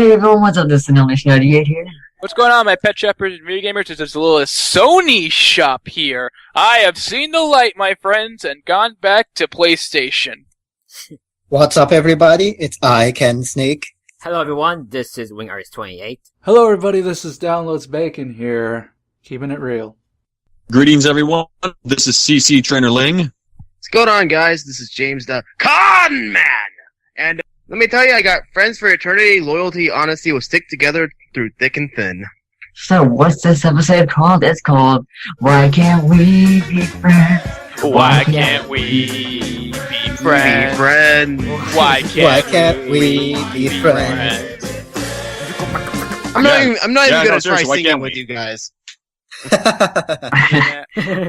Hey everyone, what's up? This is Information28 here. What's going on, my Petshoppers and video gamers? It's this little Sony shop here. I have seen the light, my friends, and gone back to PlayStation. What's up, everybody? It's I, Ken Snake. Hello, everyone. This is WingedArtist28. Hello, everybody. This is Downloads Bacon here, keeping it real. Greetings, everyone. This is CC Trainor-Ling. What's going on, guys? This is James the Con Man, and let me tell you, I got friends for eternity. Loyalty, honesty will stick together through thick and thin. So, what's this episode called? It's called Why Can't We Be Friends? Why can't we be friends? Be friends. Why can't we be friends? I'm not even gonna try seriously, why singing can't with we? you guys.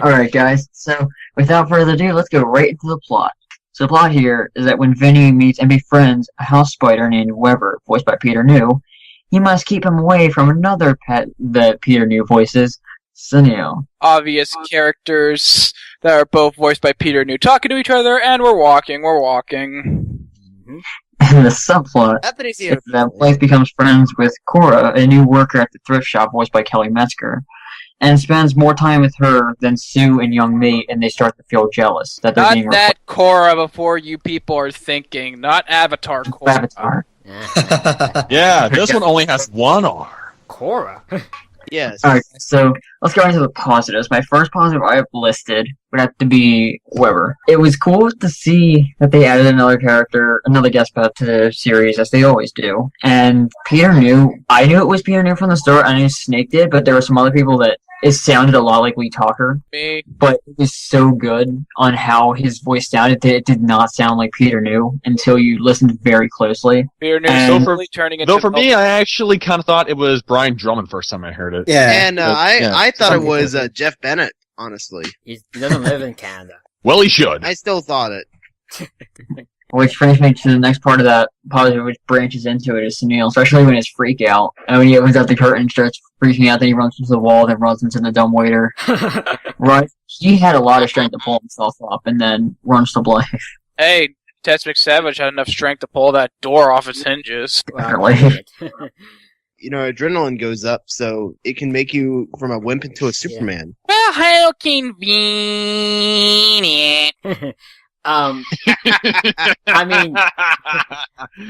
Alright guys, so without further ado, let's go right into the plot. So the plot here is that when Vinny meets and befriends a house spider named Weber, voiced by Peter New, he must keep him away from another pet that Peter New voices, Sunil. Obvious characters that are both voiced by Peter New talking to each other, and we're walking. And the subplot Anthony's is that Blythe becomes friends with Cora, a new worker at the thrift shop voiced by Kelly Metzger, and spends more time with her than Sue and young mate, and they start to feel jealous that they're being Not that Korra before you people are thinking, not Avatar Korra. Avatar. Yeah, this one only has one R. Korra. Yes. Alright, so let's go into the positives. My first positive I have listed would have to be Weber. It was cool to see that they added another character, another guest pet to the series, as they always do. And Peter New, I knew it was Peter New from the start, I knew Snake did, but there were some other people that it sounded a lot like Lee Talker. Me. But it was so good on how his voice sounded that it did not sound like Peter New until you listened very closely. Peter New And- slowly turning into Though for me, I actually kind of thought it was Brian Drummond first time I heard it. Yeah. And yeah. I thought it was Jeff Bennett, honestly. He doesn't live in Canada. Well, he should. I still thought it. Which brings me to the next part of that positive, which branches into it, is Sunil, especially when it's freak out. And when he opens up the curtain, starts freaking out, then he runs into the wall, then runs into the dumbwaiter. Right? He had a lot of strength to pull himself up, and then runs to Blythe. Hey, Tess McSavage had enough strength to pull that door off its hinges. Apparently. You know, adrenaline goes up, so it can make you from a wimp into a Superman. Well, how convenient. I mean,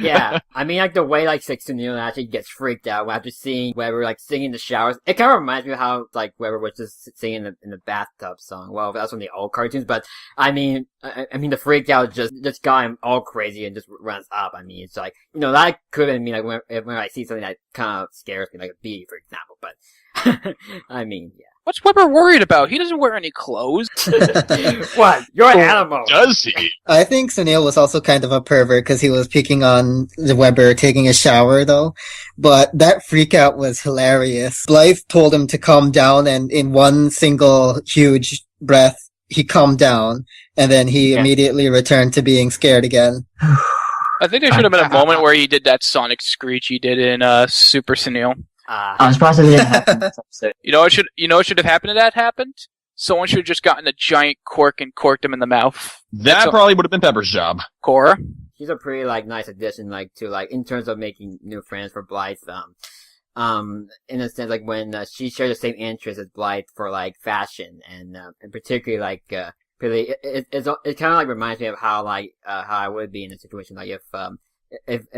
yeah. I mean, like, the way, like, Sunil actually gets freaked out after seeing Weber, like, singing in the showers. It kind of reminds me of how, like, Weber was just singing in the bathtub song. Well, that's from the old cartoons, but, I mean, the freaked out just got him all crazy and just runs up. I mean, it's like, you know, that could have been, like, when I see something that kind of scares me, like a bee, for example, but, I mean, yeah. What's Weber worried about? He doesn't wear any clothes. What? You're an animal. Does he? I think Sunil was also kind of a pervert because he was picking on the Weber taking a shower, though. But that freak out was hilarious. Blythe told him to calm down, and in one single huge breath, he calmed down, and then he immediately returned to being scared again. I think there should have been a moment where he did that sonic screech he did in Super Sunil. I'm surprised it didn't happen in this episode. You know what should have happened if that happened? Someone should have just gotten a giant cork and corked him in the mouth. That probably would have been Pepper's job. Cora? She's a pretty, like, nice addition, like, to, like, in terms of making new friends for Blythe, in a sense, like, when, she shared the same interests as Blythe for, like, fashion, and particularly, like, really, it kind of, like, reminds me of how, like, how I would be in a situation, like, if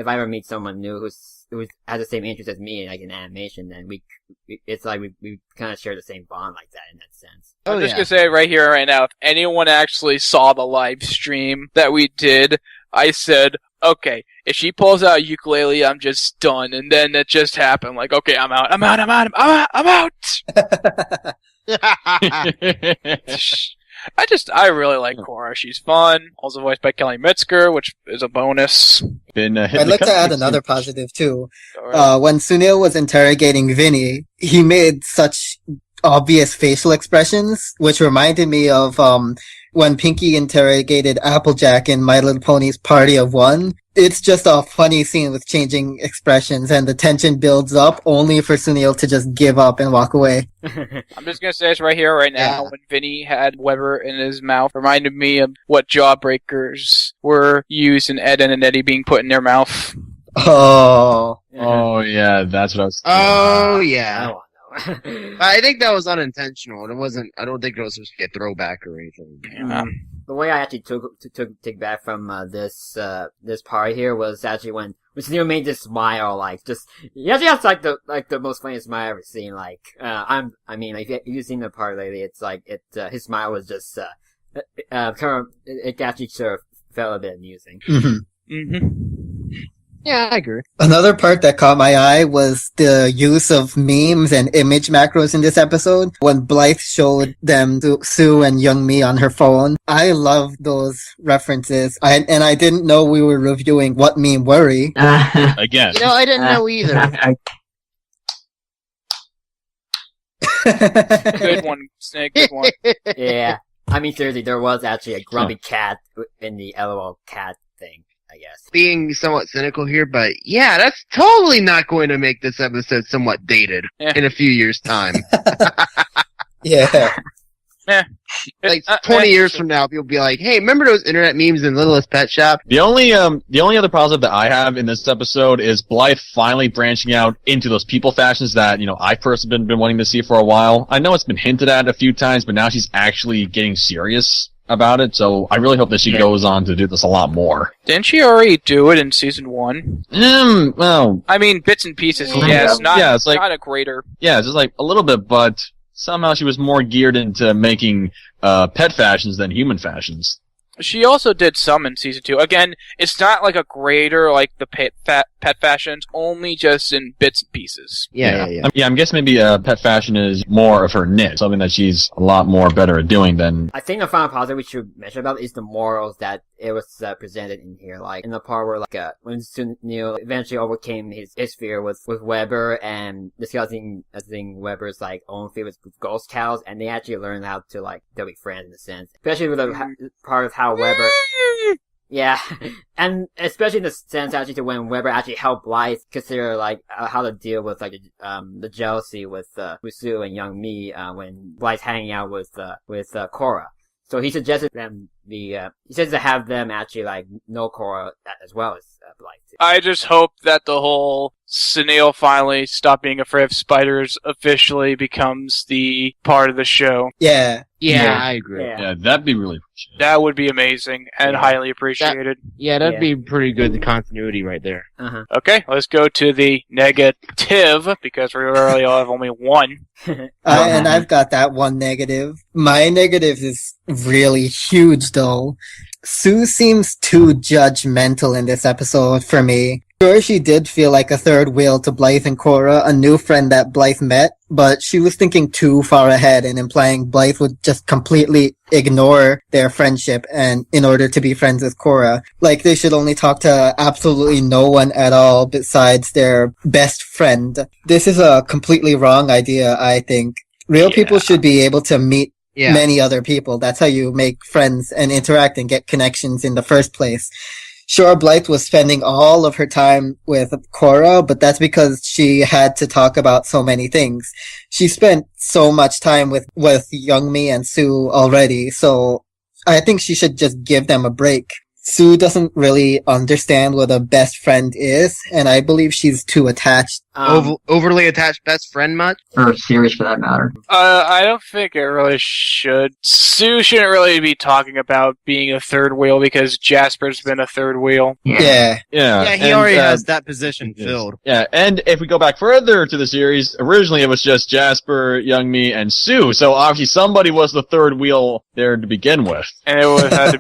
I ever meet someone new who has the same interest as me, like in animation, then it's like we kind of share the same bond like that in that sense. I'm just gonna say right here, right now, if anyone actually saw the live stream that we did, I said, okay, if she pulls out a ukulele, I'm just done. And then it just happened. Like, okay, I'm out. I really like Cora. She's fun. Also voiced by Kelly Metzger, which is a bonus. I'd like to add another positive, too. When Sunil was interrogating Vinny, he made such obvious facial expressions, which reminded me of when Pinky interrogated Applejack in My Little Pony's Party of One. It's just a funny scene with changing expressions, and the tension builds up only for Sunil to just give up and walk away. I'm just gonna say this right here, right now. When Vinny had Weber in his mouth, reminded me of what Jawbreakers were used in Ed, and Eddie being put in their mouth. Oh. Oh yeah, that's what I was. Oh, I yeah. don't know. I think that was unintentional. It wasn't, I don't think it was supposed to be a throwback or anything. The way I actually took back from this part here was actually when Neil made this smile, like just he actually has the most funniest smile I've ever seen. Like if you've seen the part lately, it's like his smile was just it actually sort of felt a bit amusing. Yeah, I agree. Another part that caught my eye was the use of memes and image macros in this episode. When Blythe showed them to Sue and Young Me on her phone, I love those references. And I didn't know we were reviewing What Meme Worry. Again. I didn't know either. Good one, Snake. Good one. Yeah, I mean seriously, there was actually a grumpy cat in the LOL cat thing, I guess. Being somewhat cynical here, but yeah, that's totally not going to make this episode somewhat dated in a few years' time. Yeah. Like 20 years from now, people will be like, "Hey, remember those internet memes in Littlest Pet Shop?" The only other positive that I have in this episode is Blythe finally branching out into those people fashions that, I personally been wanting to see for a while. I know it's been hinted at a few times, but now she's actually getting serious about it, so I really hope that she goes on to do this a lot more. Didn't she already do it in season 1? Well, I mean, bits and pieces. Yeah, Yes, it's like, not a greater. Yeah, just like a little bit, but somehow she was more geared into making pet fashions than human fashions. She also did some in season 2. Again, it's not like a greater like the pet fashions, only just in bits and pieces. Yeah. I'm guessing maybe pet fashion is more of her niche, something that she's a lot more better at doing than... I think the final positive we should mention about is the morals that it was presented in here. Like, in the part where, when Neil eventually overcame his fear with Weber and discussing Weber's, own fear with ghost cows, and they actually learned how to, they'll be friends in a sense. Especially with the part of how Weber... Yeah, and especially in the sense actually to when Weber actually helped Blythe consider how to deal with the jealousy with Sue and Young Me when Blythe's hanging out with Cora. So he suggested them he says to have them actually know Cora as well as Blythe. I just hope that the whole Sunil finally stop being afraid of spiders officially becomes the part of the show. Yeah. Yeah, I agree. Yeah, that'd be really appreciated. That would be amazing and highly appreciated. That'd be pretty good continuity right there. Okay, let's go to the negative, because we really have only one. And I've got that one negative. My negative is really huge, though. Sue seems too judgmental in this episode for me. Sure, she did feel like a third wheel to Blythe and Cora, a new friend that Blythe met, but she was thinking too far ahead and implying Blythe would just completely ignore their friendship and in order to be friends with Cora. Like, they should only talk to absolutely no one at all besides their best friend. This is a completely wrong idea, I think. Real people should be able to meet many other people. That's how you make friends and interact and get connections in the first place. Sure, Blythe was spending all of her time with Cora, but that's because she had to talk about so many things. She spent so much time with Young Me and Sue already, so I think she should just give them a break. Sue doesn't really understand what a best friend is, and I believe she's too attached. Overly attached best friend much? Or series for that matter. I don't think it really should. Sue shouldn't really be talking about being a third wheel because Jasper's been a third wheel. Yeah. Yeah, he already has that position filled. Yeah, and if we go back further to the series, originally it was just Jasper, Young Me, and Sue, so obviously somebody was the third wheel there to begin with. And it had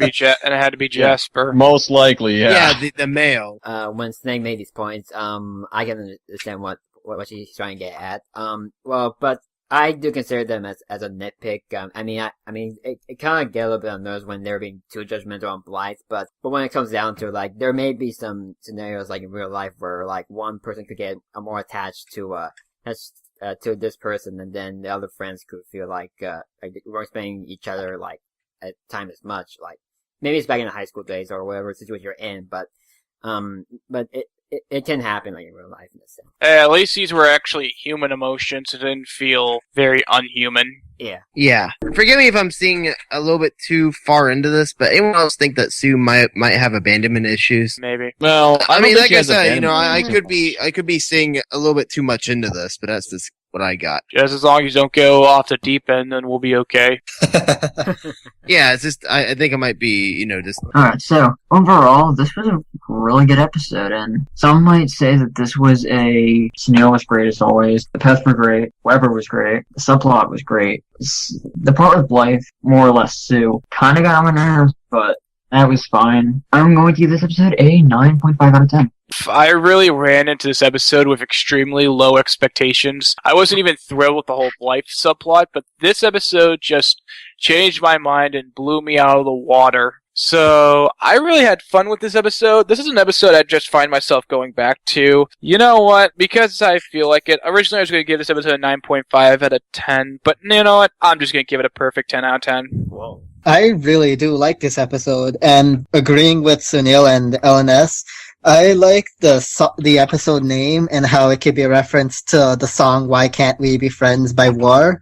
to be Jasper. Most likely, yeah. Yeah, the male. When Snake made these points, I can understand what she's trying to get at. But I do consider them as a nitpick. I mean, it kind of get a little bit on nerves when they're being too judgmental on Blythe, but when it comes down to there may be some scenarios in real life where one person could get more attached to this person, and then the other friends could feel like they weren't spending each other at time as much. Maybe it's back in the high school days or whatever situation you're in, but it can happen like in real life in a sense. At least these were actually human emotions. It didn't feel very unhuman. Yeah. Yeah. Forgive me if I'm seeing a little bit too far into this, but anyone else think that Sue might have abandonment issues? Maybe. Well, I mean, don't think like she I has said, abandonment. I could be seeing a little bit too much into this, but that's just what I got. Just as long as you don't go off the deep end, then we'll be okay. Yeah, it's just I think it might be just. Alright, so overall, this was a really good episode, and some might say that this was Sunil was great as always, the pets were great, Weber was great, the subplot was great. The part with Blythe, more or less Sue, kinda got on my nerves, but that was fine. I'm going to give this episode a 9.5 out of 10. I really ran into this episode with extremely low expectations. I wasn't even thrilled with the whole Blythe subplot, but this episode just changed my mind and blew me out of the water. So, I really had fun with this episode. This is an episode I just find myself going back to. You know what? Because I feel like it. Originally I was going to give this episode a 9.5 out of 10, but you know what? I'm just going to give it a perfect 10 out of 10. Whoa. I really do like this episode, and agreeing with Sunil and LNS, I like the episode name and how it could be a reference to the song Why Can't We Be Friends by War.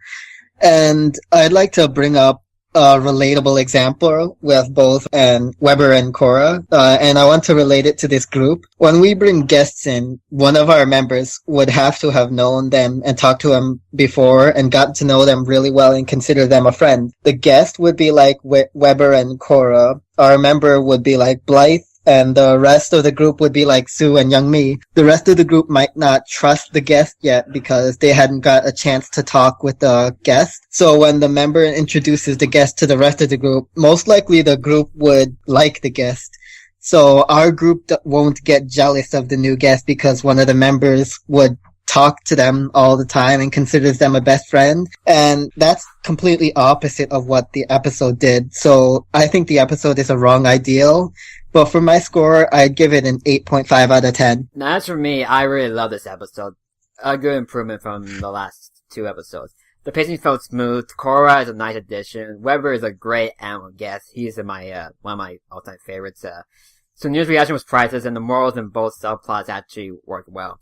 And I'd like to bring up a relatable example with both Weber and Cora, and I want to relate it to this group. When we bring guests in, one of our members would have to have known them and talked to them before and gotten to know them really well and consider them a friend. The guest would be like Weber and Cora. Our member would be like Blythe, and the rest of the group would be like Sue and Young Mi. The rest of the group might not trust the guest yet because they hadn't got a chance to talk with the guest. So when the member introduces the guest to the rest of the group, most likely the group would like the guest. So our group won't get jealous of the new guest because one of the members would talk to them all the time and considers them a best friend. And that's completely opposite of what the episode did. So I think the episode is a wrong ideal. But for my score, I'd give it an 8.5 out of 10. Now, as for me, I really love this episode. A good improvement from the last two episodes. The pacing felt smooth. Cora is a nice addition. Weber is a great animal guest. He's in my one of my all-time favorites. Sunil's reaction was priceless, and the morals in both subplots actually worked well.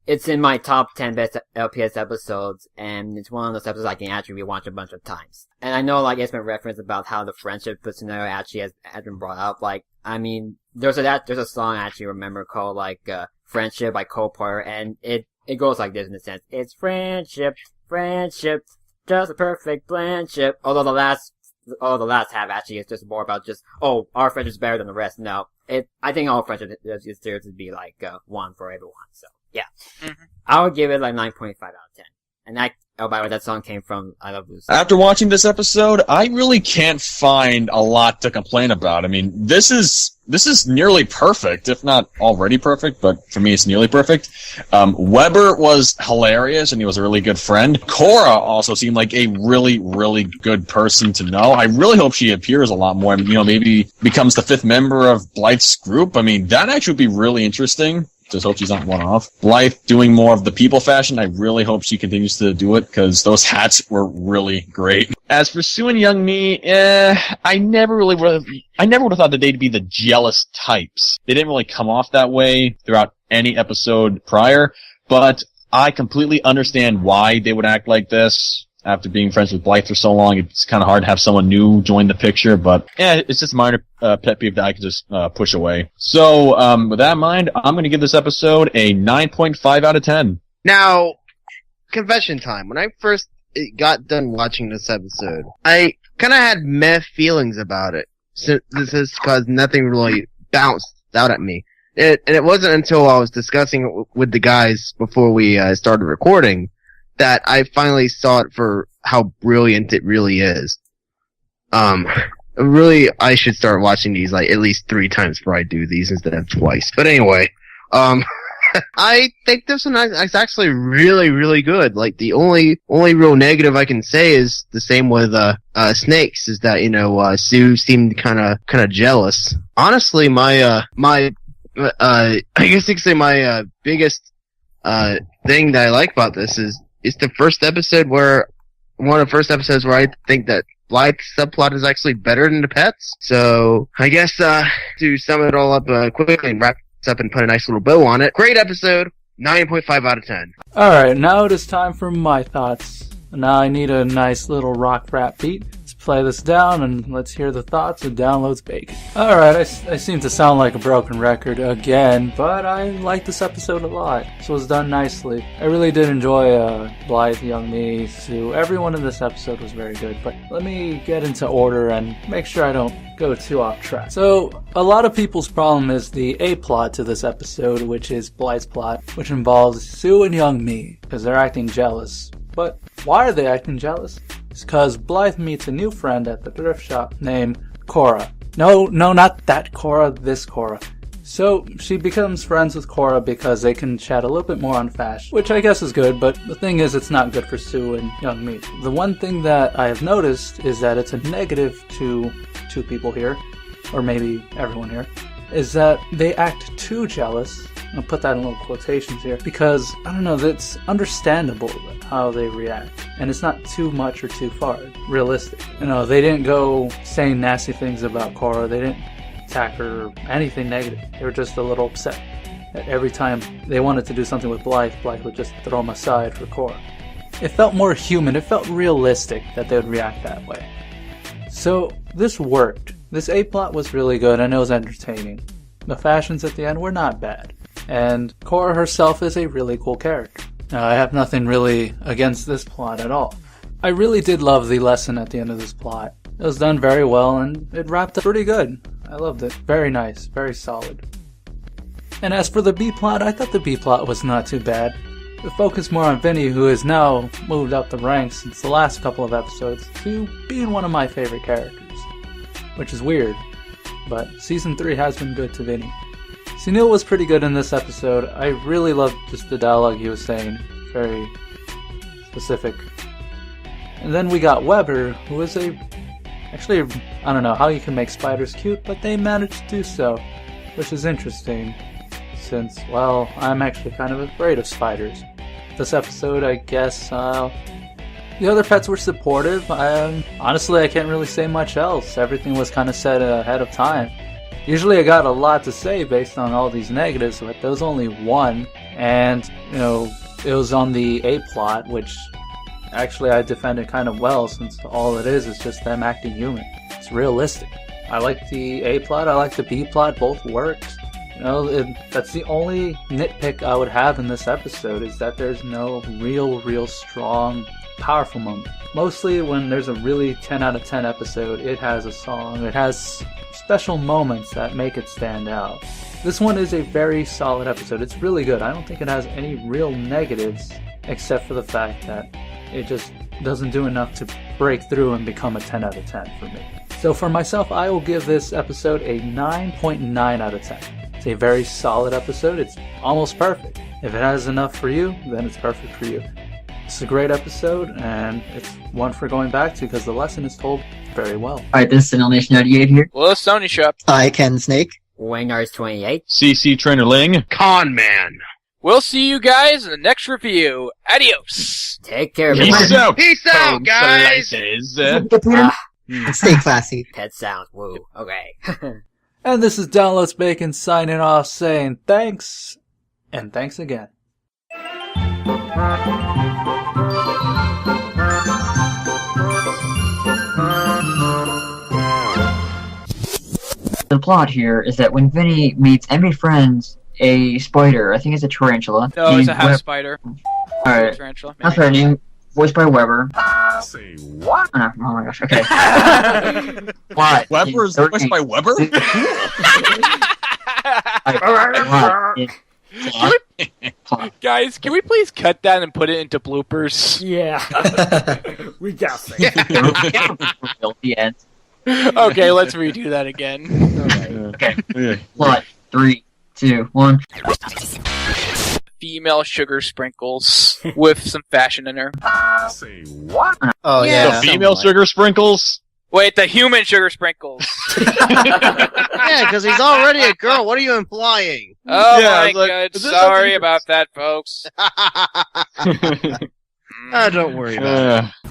It's in my top 10 best LPS episodes, and it's one of those episodes I can actually rewatch a bunch of times. And I know, it's been referenced about how the friendship scenario actually has been brought up. I mean, there's a song I actually remember called, Friendship by Cole Porter, and it goes like this in a sense. It's friendship, just a perfect friendship. Although the last half actually is just more about our friendship is better than the rest. No. I think all friendship is there to be, one for everyone, so. Yeah. Mm-hmm. I would give it 9.5 out of 10. And by the way, that song came from I Love Lucy. After watching this episode, I really can't find a lot to complain about. I mean, this is nearly perfect, if not already perfect, but for me it's nearly perfect. Weber was hilarious and he was a really good friend. Cora also seemed like a really, really good person to know. I really hope she appears a lot more and, maybe becomes the 5th member of Blythe's group. I mean, that actually would be really interesting. Just hope she's not one-off. Blythe doing more of the people fashion. I really hope she continues to do it because those hats were really great. As for Sue and Young Mi, I never would have thought that they'd be the jealous types. They didn't really come off that way throughout any episode prior, but I completely understand why they would act like this. After being friends with Blythe for so long, it's kind of hard to have someone new join the picture, but it's just a minor pet peeve that I can just push away. So, with that in mind, I'm going to give this episode a 9.5 out of 10. Now, confession time. When I first got done watching this episode, I kind of had meh feelings about it. So this is because nothing really bounced out at me. And it wasn't until I was discussing it with the guys before we started recording that I finally saw it for how brilliant it really is. Really, I should start watching these at least 3 times before I do these instead of twice. But anyway, I think this one is actually really, really good. The only real negative I can say is the same with Snakes, is that Sue seemed kind of jealous. Honestly, I guess you could say my biggest thing that I like about this is it's the first episode one of the first episodes where I think that Blythe's subplot is actually better than the pets. So I guess to sum it all up quickly and wrap up and put a nice little bow on it. Great episode. 9.5 out of 10. Alright, now it is time for my thoughts. Now I need a nice little rock rap beat. Let's play this down and let's hear the thoughts of Downloads Bacon. Alright, I seem to sound like a broken record again, but I like this episode a lot. This was done nicely. I really did enjoy Blythe, Young Me, Sue. Everyone in this episode was very good, but let me get into order and make sure I don't go too off track. So, a lot of people's problem is the A-plot to this episode, which is Blythe's plot, which involves Sue and Young Me, because they're acting jealous. But why are they acting jealous? It's because Blythe meets a new friend at the thrift shop named Cora. No, not that Cora, this Cora. So she becomes friends with Cora because they can chat a little bit more on fashion, which I guess is good, but the thing is it's not good for Sue and Young Me. The one thing that I have noticed is that it's a negative to two people here, or maybe everyone here, is that they act too jealous. I'll put that in little quotations here, because, I don't know, it's understandable how they react. And it's not too much or too far, realistic. You know, they didn't go saying nasty things about Cora, they didn't attack her or anything negative. They were just a little upset that every time they wanted to do something with Blythe would just throw them aside for Cora. It felt more human, it felt realistic that they would react that way. So, this worked. This A-plot was really good and it was entertaining. The fashions at the end were not bad. And Cora herself is a really cool character. Now, I have nothing really against this plot at all. I really did love the lesson at the end of this plot. It was done very well and it wrapped up pretty good. I loved it. Very nice. Very solid. And as for the B-plot, I thought the B-plot was not too bad. It focused more on Vinny, who has now moved up the ranks since the last couple of episodes to being one of my favorite characters. Which is weird, but Season 3 has been good to Vinny. Sunil was pretty good in this episode. I really loved just the dialogue he was saying. Very specific. And then we got Weber, who is actually, I don't know how you can make spiders cute, but they managed to do so. Which is interesting, since, well, I'm actually kind of afraid of spiders. This episode, I guess, the other pets were supportive. Honestly, I can't really say much else. Everything was kind of said ahead of time. Usually I got a lot to say based on all these negatives, but there was only one, and, you know, it was on the A-plot, which actually I defended kind of well, since all it is just them acting human. It's realistic. I like the A-plot, I like the B-plot, both worked. You know, that's the only nitpick I would have in this episode, is that there's no real strong, powerful moment. Mostly when there's a really 10 out of 10 episode, it has a song, it has special moments that make it stand out. This one is a very solid episode. It's really good. I don't think it has any real negatives, except for the fact that it just doesn't do enough to break through and become a 10 out of 10 for me. So for myself, I will give this episode a 9.9 out of 10. It's a very solid episode. It's almost perfect. If it has enough for you, then it's perfect for you. It's a great episode, and it's one for going back to because the lesson is told very well. Alright, this is Information28 here. Well, it's Sony Shop. I Ken Snake. WingedArtist28. CC Trainor-Ling. Con Man. We'll see you guys in the next review. Adios. Take care, Peace everyone. out. Peace out, guys. Slices. Stay classy. Pet sounds. Woo. Okay. And this is Downloads Bacon signing off, saying thanks, and thanks again. The plot here is that when Vinny meets and befriends a spider, I think it's a tarantula. No, it's a named house spider. Alright. Tarantula. That's her name, voiced by Weber. Say what? Oh my gosh, okay. But Weber is voiced by Weber? Guys, can we please cut that and put it into bloopers? Yeah. We got it. The end. Okay, let's redo that again. Okay. Yeah. Plot. 3, 2, 1. Female sugar sprinkles with some fashion in her. Say what? Oh, yeah. The female sugar sprinkles? Wait, the human sugar sprinkles. Yeah, because he's already a girl. What are you implying? Oh Yeah, my it's like, god, is this sorry something- about that, folks. Don't worry about it.